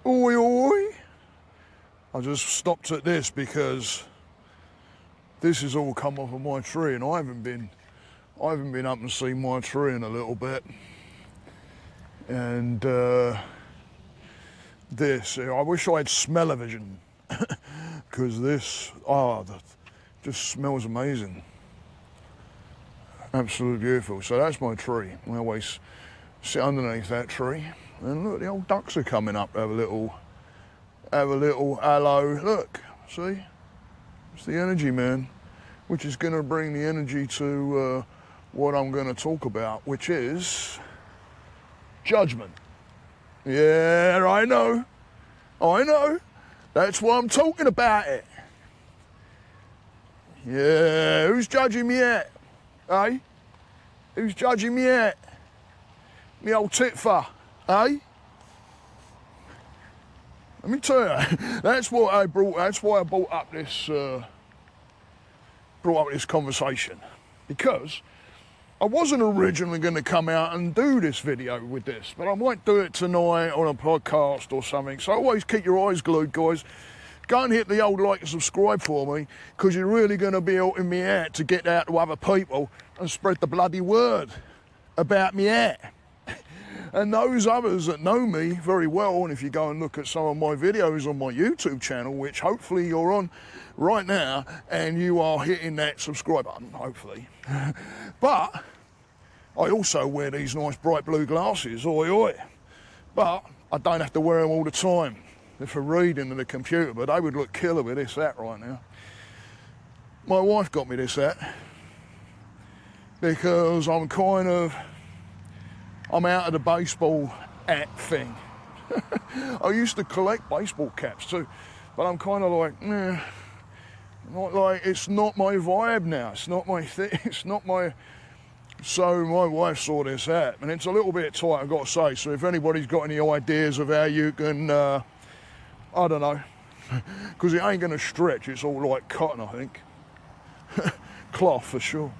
Oi, oi. I just stopped at this because this has all come off of my tree, and I haven't been up and seen my tree in a little bit. And this, I wish I had smell-o-vision, because this, that just smells amazing. Absolutely beautiful. So that's my tree. I always sit underneath that tree, and look, the old ducks are coming up to have a little hello. Look, see? It's the energy, man, which is going to bring the energy to what I'm going to talk about, which is judgment. Yeah, I know. That's why I'm talking about it. Yeah, who's judging me at? Eh? Who's judging me at? Me old titfer, eh? Let me tell you, that's why I brought up this conversation, because I wasn't originally going to come out and do this video with this, but I might do it tonight on a podcast or something. So always keep your eyes glued, guys. Go and hit the old like and subscribe for me, because you're really going to be helping me out to get out to other people and spread the bloody word about me out. And those others that know me very well, and if you go and look at some of my videos on my YouTube channel, which hopefully you're on right now, and you are hitting that subscribe button, hopefully. But I also wear these nice bright blue glasses, oi oi. But I don't have to wear them all the time. They're for reading in the computer, but they would look killer with this hat right now. My wife got me this hat because I'm out of the baseball hat thing. I used to collect baseball caps too, but I'm kind of like, it's not my vibe now. It's not my thing. It's not my. So my wife saw this hat, and it's a little bit tight, I've got to say. So if anybody's got any ideas of how you can, I don't know, because it ain't going to stretch. It's all like cotton, I think. Cloth for sure.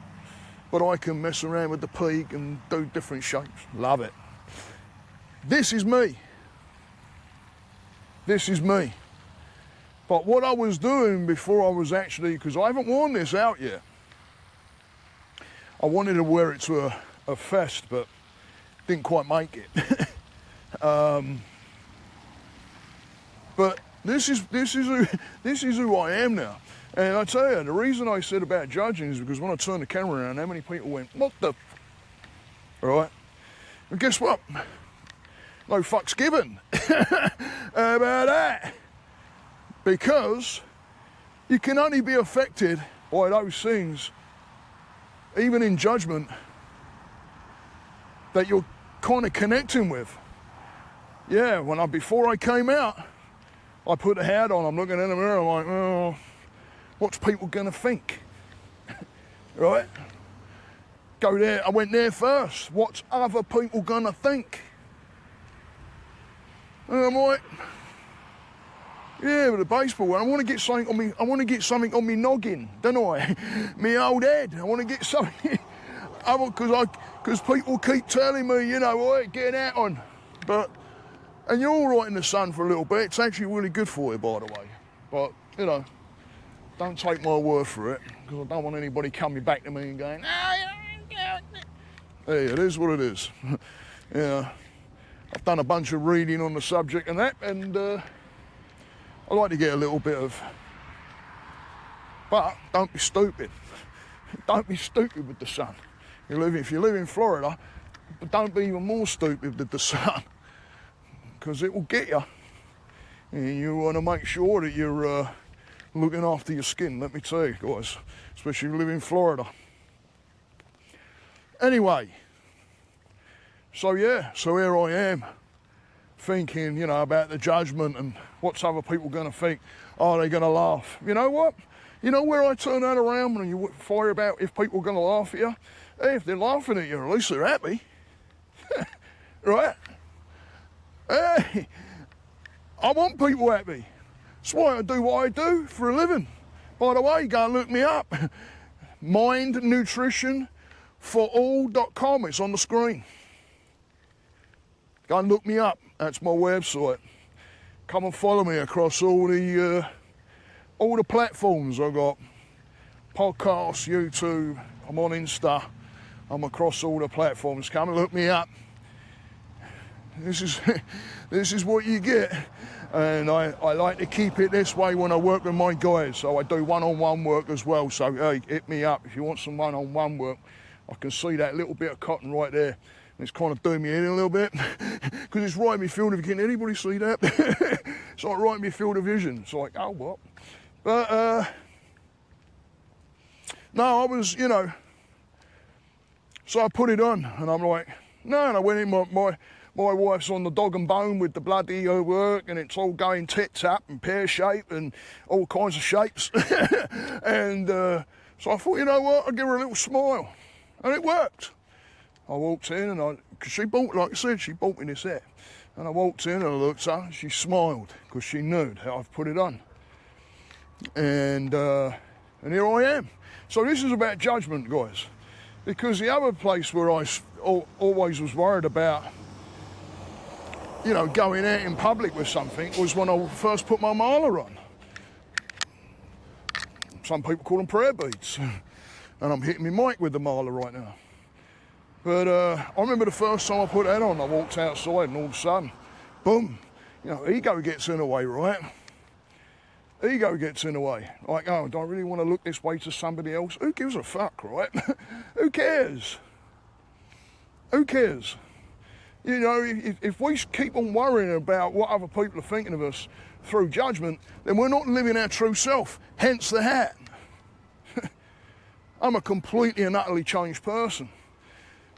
But I can mess around with the peak and do different shapes. Love it. This is me. This is me. But what I was doing before I was actually, because I haven't worn this out yet. I wanted to wear it to a fest, but didn't quite make it. But this is who I am now. And I tell you, the reason I said about judging is because when I turned the camera around, how many people went, what the right? And guess what? No fucks given about that. Because you can only be affected by those things, even in judgment, that you're kind of connecting with. Yeah, before I came out, I put a hat on, I'm looking in the mirror, I'm like, oh, what's people gonna think? Right? Go there, I went there first. What's other people gonna think? And I'm like, yeah, with the baseball one, I want to get something on me. I want to get something on me noggin, don't I? Me old head. I want to get something. Because people keep telling me, get that on. And you're all right in the sun for a little bit. It's actually really good for you, by the way. But don't take my word for it, because I don't want anybody coming back to me and going, hey, it is what it is. Yeah, I've done a bunch of reading on the subject and that, and I like to get a little bit of, but don't be stupid. Don't be stupid with the sun. If you live in Florida, but don't be even more stupid with the sun, because it will get you. And you want to make sure that you're looking after your skin, let me tell you, guys, especially if you live in Florida. Anyway, so here I am, thinking, about the judgment and what's other people going to think. Are they going to laugh? You know what? You know where I turn that around when you fire about if people are going to laugh at you? Hey, if they're laughing at you, at least they're happy. Right? Hey, I want people happy. That's why I do what I do for a living. By the way, go and look me up. mindnutritionforall.com. It's on the screen. Go and look me up. That's my website. come and follow me across all the platforms. I've got podcasts, YouTube, I'm on Insta, I'm across all the platforms. Come and look me up. This is what you get. And I like to keep it this way when I work with my guys. So I do one-on-one work as well. So hey, hit me up if you want some one-on-one work. I can see that little bit of cotton right there. It's kind of doing me in a little bit because it's right in my field of vision. Can anybody see that? It's like right in my field of vision. It's like, oh, what? But, no, I was, you know, so I put it on and I'm like, no, and I went in, my wife's on the dog and bone with the bloody work and it's all going tit-tap and pear-shaped and all kinds of shapes. And so I thought, you know what, I'll give her a little smile. And it worked. I walked in and cause she bought, like I said, she bought me this hat. And I walked in and I looked at her, she smiled because she knew how I've put it on. And here I am. So this is about judgment, guys. Because the other place where I always was worried about, you know, going out in public with something was when I first put my mala on. Some people call them prayer beads. And I'm hitting my mic with the mala right now. But I remember the first time I put that on, I walked outside and all of a sudden, boom, you know, ego gets in the way, right? Ego gets in the way. Like, oh, do I really want to look this way to somebody else? Who gives a fuck, right? Who cares? Who cares? You know, if we keep on worrying about what other people are thinking of us through judgment, then we're not living our true self, hence the hat. I'm a completely and utterly changed person.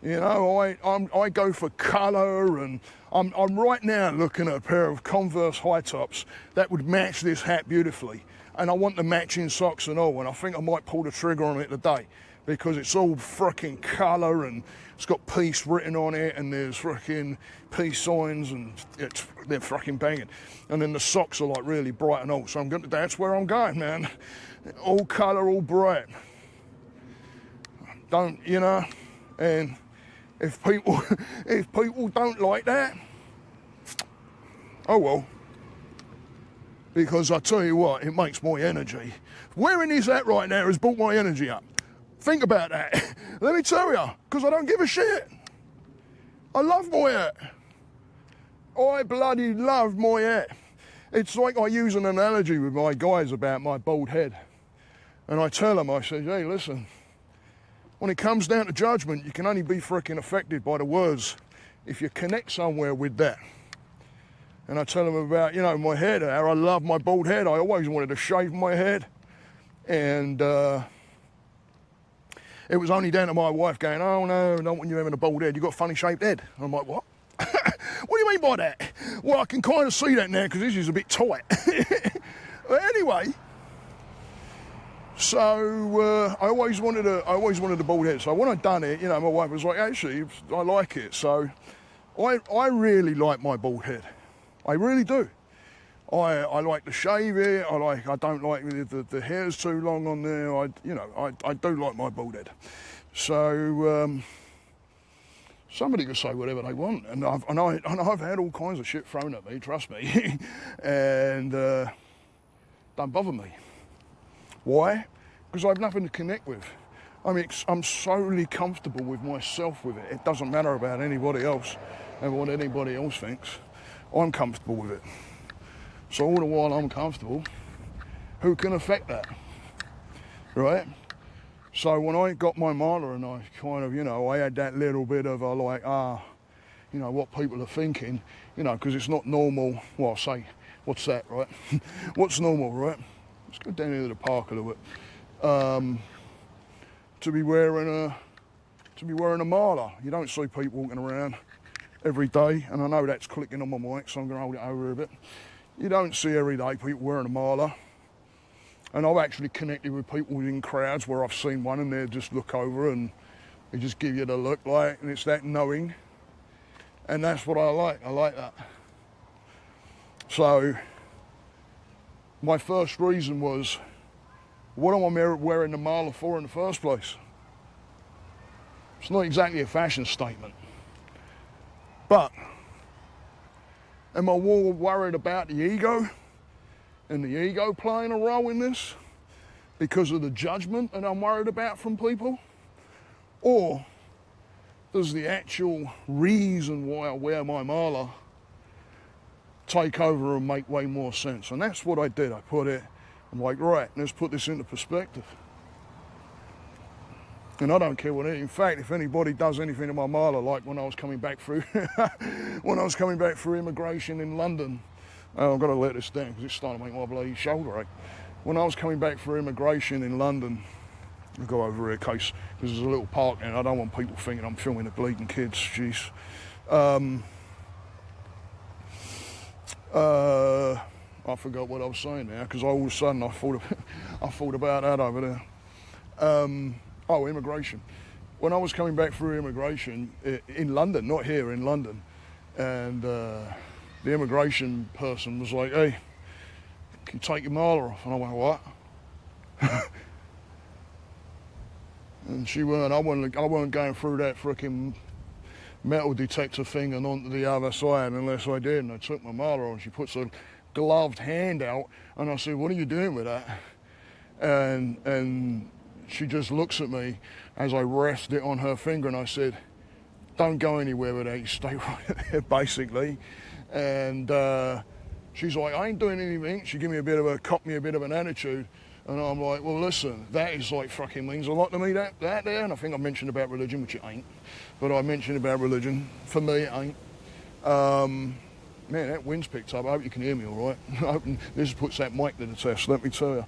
You know, I go for colour, and I'm right now looking at a pair of Converse high tops that would match this hat beautifully. And I want the matching socks and all, and I think I might pull the trigger on it today because it's all frickin' colour and it's got peace written on it and there's frickin' peace signs and they're frickin' banging. And then the socks are like really bright and all, so that's where I'm going, man. All colour, all bright. Don't, you know, and if people don't like that, oh well. Because I tell you what, it makes my energy. Wearing this hat right now has brought my energy up. Think about that. Let me tell you, because I don't give a shit. I love my hat. I bloody love my hat. It's like I use an analogy with my guys about my bald head. And I tell them, I say, hey, listen, when it comes down to judgment, you can only be freaking affected by the words if you connect somewhere with that. And I tell them about, you know, my head, how I love my bald head. I always wanted to shave my head. And it was only down to my wife going, oh no, I don't want you having a bald head. You've got a funny shaped head. And I'm like, what? What do you mean by that? Well, I can kind of see that now because this is a bit tight. But anyway, so I always wanted a bald head. So when I done it, you know, my wife was like, actually, I like it. So I really like my bald head. I really do. I like to shave it. I don't like the hair's too long on there. I do like my bald head. So somebody can say whatever they want, and I've had all kinds of shit thrown at me. Trust me, and don't bother me. Why? Because I have nothing to connect with. I'm solely comfortable with myself with it. It doesn't matter about anybody else and what anybody else thinks. I'm comfortable with it. So all the while I'm comfortable, who can affect that, right? So when I got my mala and I kind of, you know, I had that little bit of a like, you know, what people are thinking, you know, because it's not normal. Well, I'll say, what's that, right? What's normal, right? Let's go down into the park a little bit. To be wearing a mala. You don't see people walking around every day, and I know that's clicking on my mic, so I'm going to hold it over a bit. You don't see every day people wearing a mala. And I've actually connected with people in crowds where I've seen one and they just look over and they just give you the look like, and it's that knowing. And that's what I like. I like that. So my first reason was, what am I wearing the mala for in the first place? It's not exactly a fashion statement. But Am I more worried about the ego and the ego playing a role in this because of the judgment that I'm worried about from people? Or does the actual reason why I wear my mala take over and make way more sense? And that's what I did. I put it, I'm like, right, let's put this into perspective. And I don't care what it is. In fact, if anybody does anything to my mala, like when I was coming back through, immigration in London, I've got to let this down because it's starting to make my bloody shoulder ache. When I was coming back through immigration in London, I'll go over here in case, because there's a little park and I don't want people thinking I'm filming the bleeding kids, jeez. I forgot what I was saying now because all of a sudden I thought about that over there. Immigration. When I was coming back through immigration in London, not here, in London, and the immigration person was like, hey, can you take your mala off? And I went, what? And she weren't, I weren't going through that frickin' metal detector thing and onto the other side unless I did. And I took my mala and she puts a gloved hand out and I said, what are you doing with that? And she just looks at me as I rest it on her finger and I said, don't go anywhere with that, you stay right there, basically. And she's like, I ain't doing anything. She gave me cocked me a bit of an attitude. And I'm like, well, listen, that is like fucking means a lot to me, that there. And I think I mentioned about religion, which it ain't. But I mentioned about religion. For me, it ain't. Man, that wind's picked up. I hope you can hear me all right. This puts that mic to the test, let me tell you.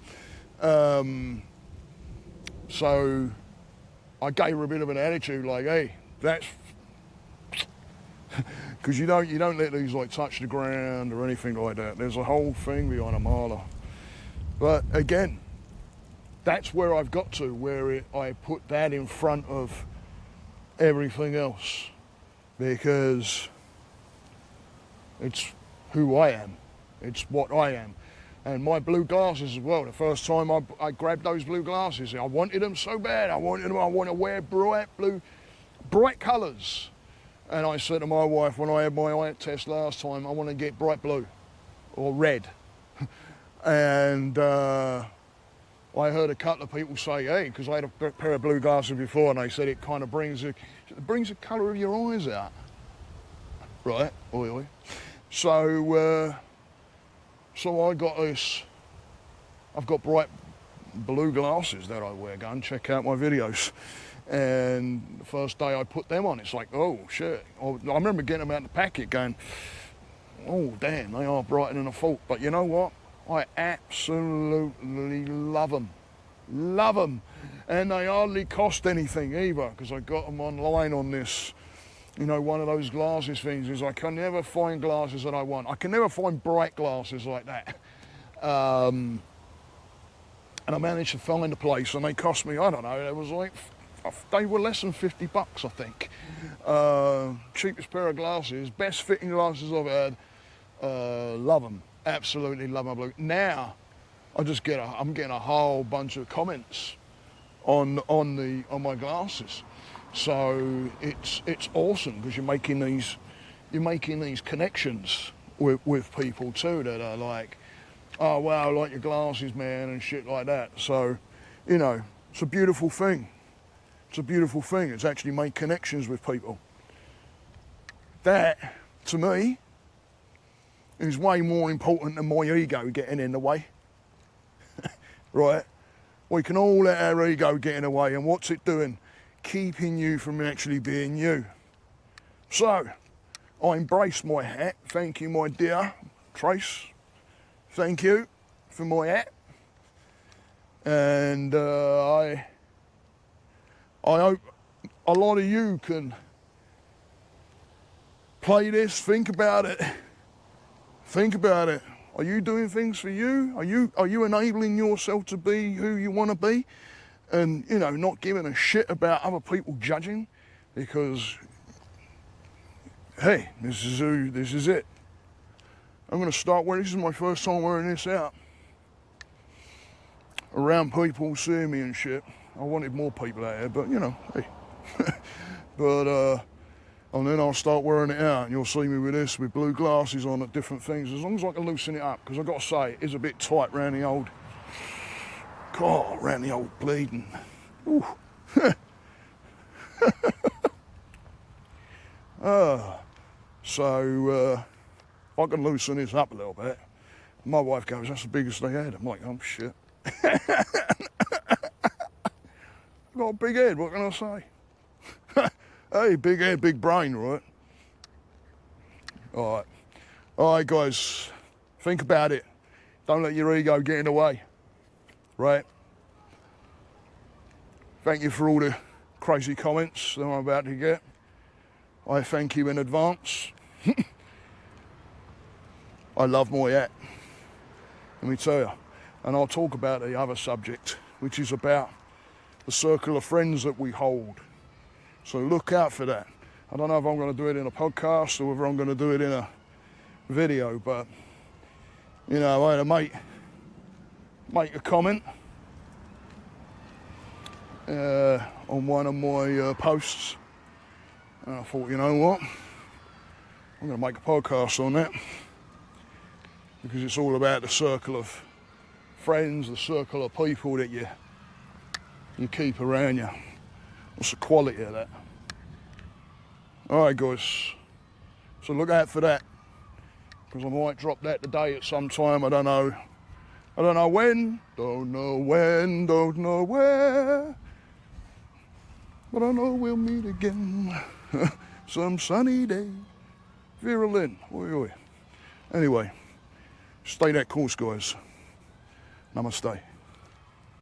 So I gave her a bit of an attitude, like, hey, that's... Because you don't let these like touch the ground or anything like that. There's a whole thing behind a mala. But again, that's where I've got to, where I put that in front of everything else. Because it's who I am. It's what I am. And my blue glasses as well. The first time I grabbed those blue glasses, I wanted them so bad. I want to wear bright colours. And I said to my wife when I had my eye test last time, I want to get bright blue or red. And I heard a couple of people say, hey, because I had a pair of blue glasses before, and they said it kind of brings the colour of your eyes out. Right, oi. So I got this, I've got bright blue glasses that I wear. Go and check out my videos. And the first day I put them on, it's like, oh shit. I remember getting them out of the packet going, oh damn, they are brighter than I thought. But you know what? I absolutely love them. Love them. And they hardly cost anything either, because I got them online on this, one of those glasses things. Is I can never find glasses that I want. I can never find bright glasses like that. And I managed to find a place, and they cost me, I don't know, it was like, they were less than $50, I think. Cheapest pair of glasses, best fitting glasses I've had. Love them, absolutely love my blue. Now, I'm getting a whole bunch of comments on my glasses. So it's awesome because you're making these connections with people too that are like, oh wow, I like your glasses, man, and shit like that. So, it's a beautiful thing. It's a beautiful thing. It's actually made connections with people. That, to me, is way more important than my ego getting in the way. Right? We can all let our ego get in the way, and what's it doing? Keeping you from actually being you. So, I embrace my hat. Thank you, my dear Trace. Thank you for my hat. And I hope a lot of you can play this, think about it. Think about it. Are you doing things for you? Are you enabling yourself to be who you want to be? And, not giving a shit about other people judging, because, hey, this is it. I'm going to start wearing, this is my first time wearing this out. Around people seeing me and shit. I wanted more people out here, but, hey. But And then I'll start wearing it out, and you'll see me with this, with blue glasses on at different things, as long as I can loosen it up, because I've got to say, it is a bit tight round the old, round the old bleeding. Ooh. So, I can loosen this up a little bit. My wife goes, that's the biggest they had. I'm like, oh shit. I've got a big head, what can I say? Hey, big head, big brain, right? All right, guys, think about it. Don't let your ego get in the way, right? Thank you for all the crazy comments that I'm about to get. I thank you in advance. I love my hat, let me tell you. And I'll talk about the other subject, which is about the circle of friends that we hold. So look out for that. I don't know if I'm going to do it in a podcast or whether I'm going to do it in a video, but, you know, I had a mate make a comment on one of my posts, and I thought, you know what, I'm going to make a podcast on that, because it's all about the circle of friends, the circle of people that you keep around you. What's the quality of that? All right, guys, so look out for that, because I might drop that today at some time. I don't know when, don't know where, but I know we'll meet again some sunny day. Vera Lynn, oi oi. Anyway, stay that course, guys. Namaste.